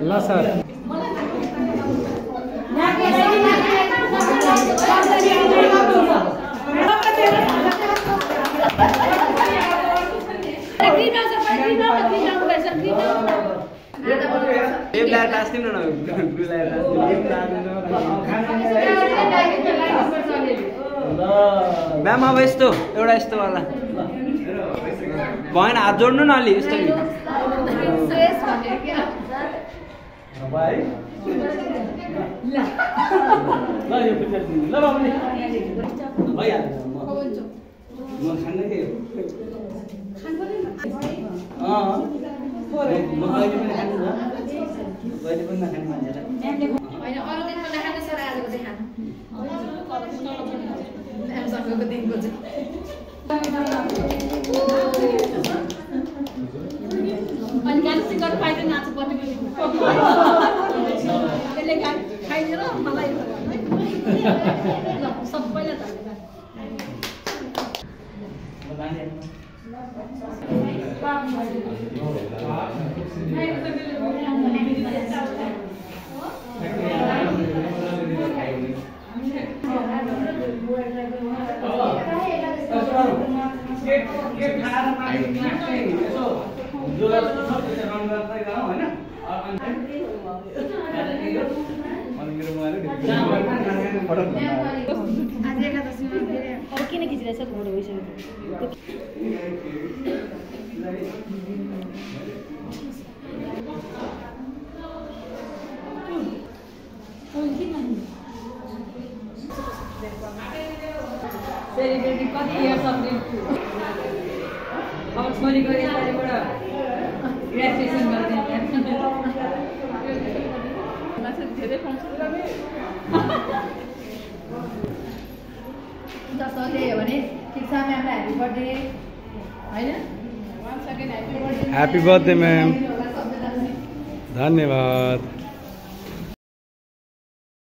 ल sir ma'am अब यस्तो एउटा यस्तो वाला भएन हात जोड्नु न अलि यस्तो किन खिचिरहेछ फोटो भइसक्यो सेलिब्रेटी कति इयर्स अफ अब छोरीको यसपालिबाट ग्रेजुएसन गरिदिनु धेरै सरले हो भने ठिक छ म्यामलाई ह्याप्पी बर्थडे होइन ह्याप्पी बर्थडे म्याम धन्यवाद